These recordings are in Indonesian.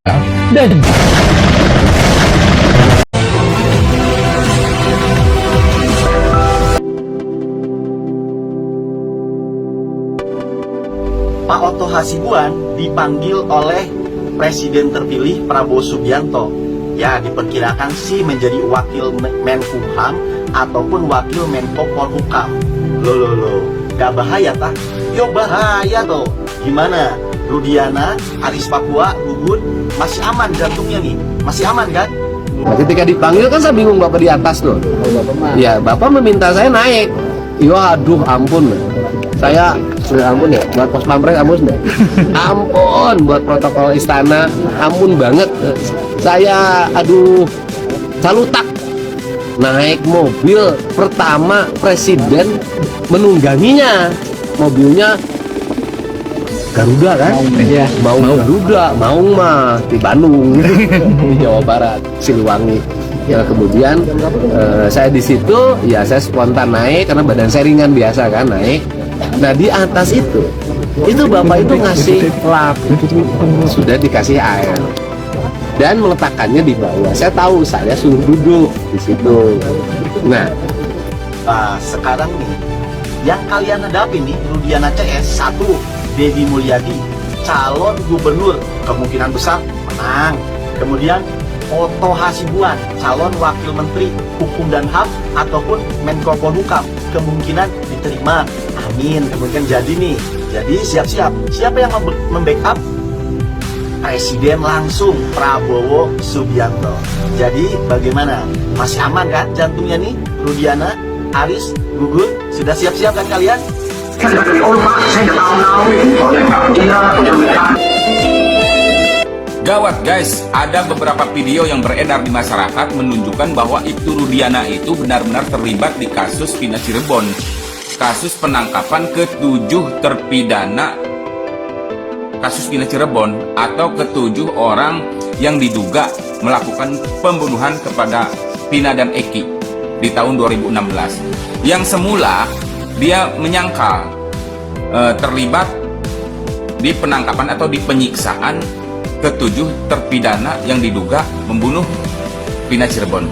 dan Pak Otto Hasibuan dipanggil oleh Presiden terpilih Prabowo Subianto. Ya, diperkirakan sih menjadi wakil Menkumham ataupun wakil Menko Polhukam. Loh, gak bahaya tah? Yo bahaya toh. Gimana? Rudiana, Aris Papua, Gugun, masih aman jantungnya nih? Masih aman kan? Nah, ketika dipanggil kan saya bingung Bapak di atas tuh. Ya, Bapak meminta saya naik. Yo, aduh ampun. Saya sudah ampun ya, buat pos pampres ampun deh. Ampun, buat protokol istana, ampun banget. Saya, aduh, salutak. Naik mobil pertama presiden menungganginya. Mobilnya Garuda kan? ya, Mau Garuda, mau mah di Bandung, di Jawa Barat, Siliwangi. Ya kemudian saya di situ, ya saya spontan naik karena badan saya ringan biasa kan naik. Nah di atas itu bapak itu ngasih lap, sudah dikasih air dan meletakkannya di bawah. Saya tahu saya suruh duduk di situ. Nah Sekarang nih, yang kalian hadapin nih, Rudiana CS 1, Deddy Mulyadi, calon gubernur, kemungkinan besar menang. Kemudian Otto Hasibuan, calon wakil menteri hukum dan HAM ataupun Menko Polhukam, kemungkinan diterima. Amin, kemungkinan jadi nih. Jadi siap-siap. Siapa yang membackup? Presiden langsung Prabowo Subianto. Jadi bagaimana? Masih aman kan jantungnya nih? Rudiana, Aris, Gugun, sudah siap-siap kan kalian? Gawat guys, ada beberapa video yang beredar di masyarakat menunjukkan bahwa Ibtu Rudiana itu benar-benar terlibat di kasus Vina Cirebon. Kasus penangkapan ke-7 terpidana kasus Vina Cirebon atau ke-7 orang yang diduga melakukan pembunuhan kepada Vina dan Eki di tahun 2016. Yang semula dia menyangkal terlibat di penangkapan atau di penyiksaan ke-7 terpidana yang diduga membunuh Vina Cirebon.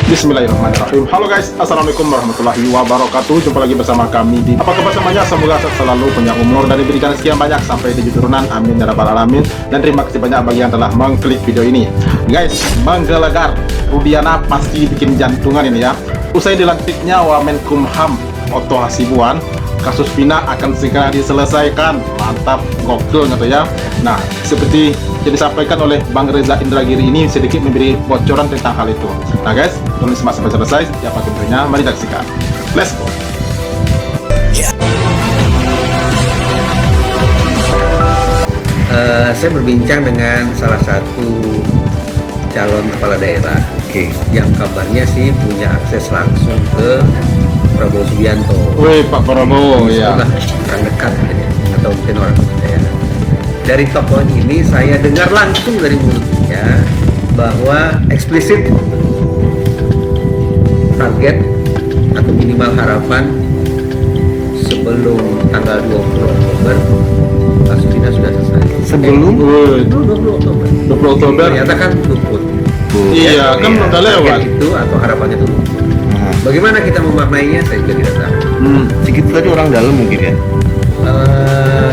Bismillahirrahmanirrahim. Halo guys, assalamualaikum warahmatullahi wabarakatuh. Jumpa lagi bersama kami di apa kabar semuanya. Semoga selalu punya umur dan diberikan sekian banyak sampai 7 turunan. Amin ya rabbal alamin. Dan terima kasih banyak bagi yang telah mengklik video ini. Guys, menggelegar Rudiana pasti bikin jantungan ini ya. Usai dilantiknya Wamenkumham Otto Hasibuan, kasus Vina akan segera diselesaikan. Mantap, gokil gitu ya. Nah, seperti yang disampaikan oleh Bang Reza Indragiri ini sedikit memberi bocoran tentang hal itu. Nah guys, tolong simak sampai selesai. Siapa tentunya, mari saksikan. Let's go. Saya berbincang dengan salah satu calon kepala daerah, yang kabarnya sih punya akses langsung ke Prabowo Subianto. Wih, Pak Prabowo ya. Orang dekat ya, atau mungkin orang daerah. Dari tokoh ini saya dengar langsung dari mulutnya bahwa eksplisit target atau minimal harapan sebelum tanggal 20 Oktober kasus Vina sudah selesai. Sebelum 20 Oktober. 20 Oktober. Ternyata kan luput. Iya, kan udah lewat. Itu atau harapannya itu luput. Bagaimana kita memaknainya saya juga tidak tahu. sedikit tadi orang dalam mungkin ya.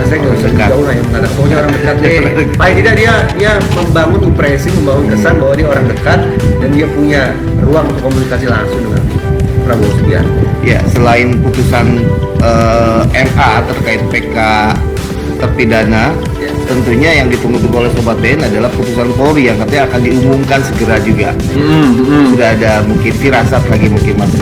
Saya nggak bisa jauh lah yang mengatakan pokoknya orang dekat deh. Paling tidak dia membangun impresi, membangun kesan bahwa dia orang dekat dan dia punya ruang untuk komunikasi langsung dengan Prabowo Subianto. Ya, selain putusan MA terkait PK terpidana, tentunya yang ditunggu-tunggu oleh Sobat BN adalah putusan Polri yang katanya akan diumumkan segera juga. Sudah ada mungkin firasat lagi mungkin Mas.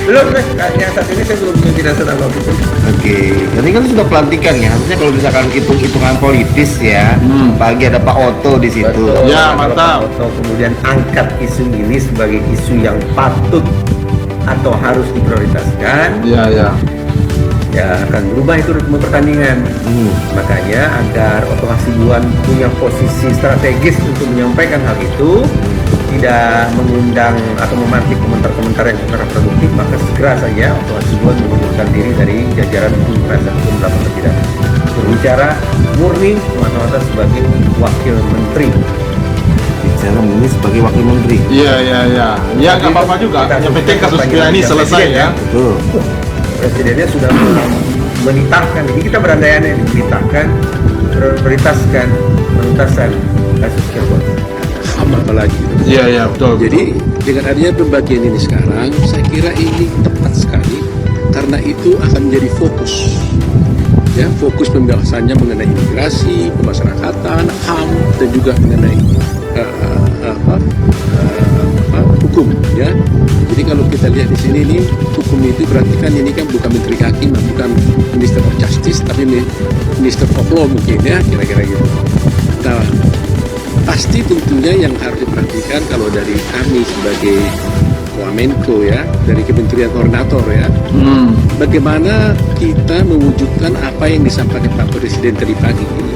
Belum, yang saat ini saya belum punya firasat apapun. Oke, ini kan sudah pelantikan ya. Harusnya kalau misalkan hitung-hitungan politis ya, pagi ada Pak Otto di situ. Betul. Ya, mantap. Atau kemudian angkat isu ini sebagai isu yang patut atau harus diprioritaskan. Iya. Ya akan berubah itu ritme pertandingan. Makanya agar Otto Hasibuan punya posisi strategis untuk menyampaikan hal itu, tidak mengundang atau memantik komentar-komentar yang kontraproduktif, maka segera saja Otto Hasibuan mengundurkan diri dari jajaran penasihat hukum 8 terpidana. Berbicara murni semata-mata sebagai wakil menteri. Bicara ini sebagai wakil menteri. Iya. Ya nggak apa-apa juga. Yang penting kasus Pina ini selesai ya. Betul. Presidennya sudah menitahkan, jadi kita berandai-andai menitahkan, prioritaskan penuntasan kasus Cirebon. Apalagi. Iya betul. Jadi dengan adanya pembagian ini sekarang, saya kira ini tepat sekali karena itu akan menjadi fokus. Ya, fokus pembahasannya mengenai imigrasi, pemasyarakatan, HAM dan juga mengenai hukum. Ya, jadi kalau kita lihat di sini nih hukum itu berarti kan ini kan bukan Menteri Hakim, bukan Minister of Justice, tapi Minister of Law mungkin ya, kira-kira gitu. Nah, pasti tentunya yang harus diperhatikan kalau dari kami sebagai Wamenko ya, dari Kementerian Koordinator ya, bagaimana kita mewujudkan apa yang disampaikan Pak Presiden tadi pagi ini,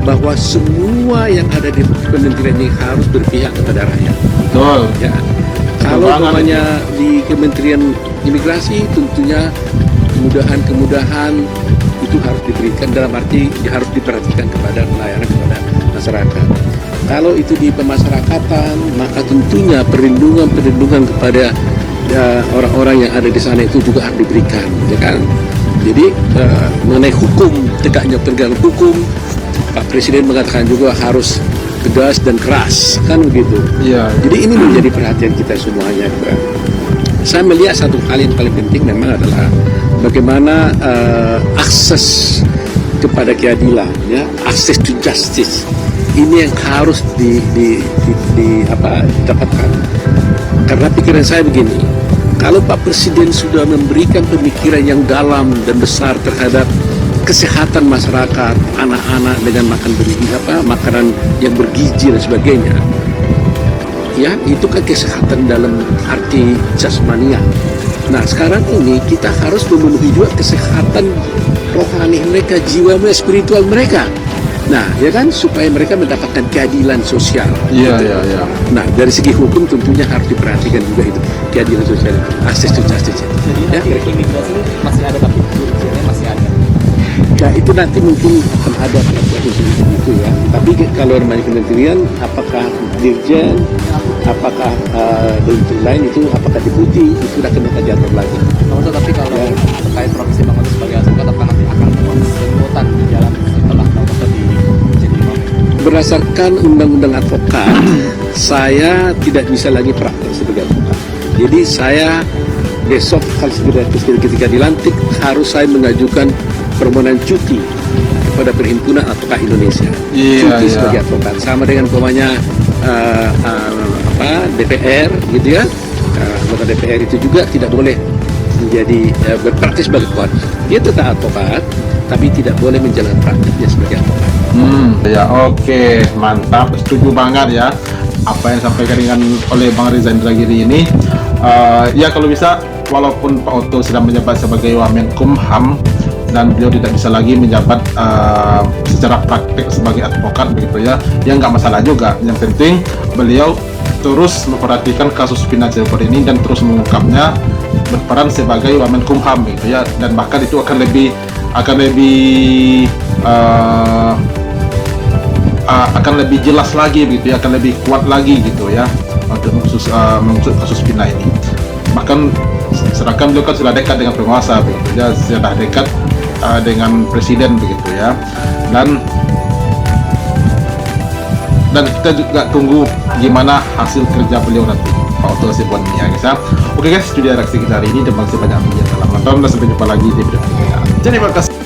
bahwa semua yang ada di kementerian ini harus berpihak kepada rakyat. Betul. Ya, kalau umpamanya di Kementerian Imigrasi tentunya kemudahan itu harus diberikan, dalam arti harus diperhatikan kepada pelayanan kepada masyarakat. Kalau itu di pemasyarakatan, maka tentunya perlindungan kepada orang-orang yang ada di sana itu juga harus diberikan, ya kan? Jadi mengenai hukum, tegaknya penegakan hukum, Pak Presiden mengatakan juga harus tegas dan keras, kan begitu? Iya. Jadi ini menjadi perhatian kita semuanya. Saya melihat satu hal yang paling penting memang adalah bagaimana akses kepada keadilan, ya, akses to justice. Ini yang harus didapatkan. Karena pikiran saya begini, kalau Pak Presiden sudah memberikan pemikiran yang dalam dan besar terhadap kesehatan masyarakat, anak-anak dengan makanan yang bergizi dan sebagainya, ya itu kan kesehatan dalam arti jasmania. Nah sekarang ini kita harus memenuhi juga kesehatan rohani mereka, jiwa mereka, spiritual mereka. Nah, ya kan, supaya mereka mendapatkan keadilan sosial. Iya. Nah, dari segi hukum tentunya harus diperhatikan juga itu keadilan sosial, akses to justice. Jadi ya, imigrasi masih ada tapi jurisdiksinya masih ada. Nah, itu nanti mungkin akan ada itu ya. Tapi kalau namanya kementerian, apakah dirjen, apakah bentuk lain itu, apakah deputi, itu akan kita jatuh lagi. Tapi kalau terkait profesi Bang Otto sebagai advokat, apakah nanti akan berkelanjutan di jalan setelah Bang Otto di jadi imam? Berdasarkan undang-undang advokat, saya tidak bisa lagi praktek sebagai advokat. Jadi saya besok ketika dilantik harus saya mengajukan permohonan cuti kepada Perhimpunan Advokat Indonesia. Cuti sebagai advokat sama dengan umpamanya DPR gitu ya. Anggota DPR itu juga tidak boleh menjadi berpraktis sebagai advokat. Dia tetap advokat, tapi tidak boleh menjalankan praktiknya sebagai advokat. Ya oke, mantap, setuju banget ya apa yang disampaikan oleh Bang Reza Indragiri ini. Ya kalau bisa, walaupun Pak Otto sedang menjabat sebagai Wamenkumham dan beliau tidak bisa lagi menjabat secara praktik sebagai advokat begitu ya, ya nggak masalah juga. Yang penting beliau terus memperhatikan kasus Pina Cirebon ini dan terus mengungkapnya, berperan sebagai Wamenkumham gitu ya, dan bahkan itu akan lebih jelas lagi gitu ya, akan lebih kuat lagi gitu ya untuk mengusut kasus Pina ini. Bahkan sedangkan beliau kan sudah dekat dengan penguasa begitu ya, sudah dekat dengan presiden begitu ya, dan kita juga tunggu gimana hasil kerja beliau nanti Pak Otto Hasibuan ini ya guys ya. Oke guys, itu dia reaksi kita hari ini, dan masih banyak yang telah menonton, dan sampai jumpa lagi di video berikutnya. Terima kasih.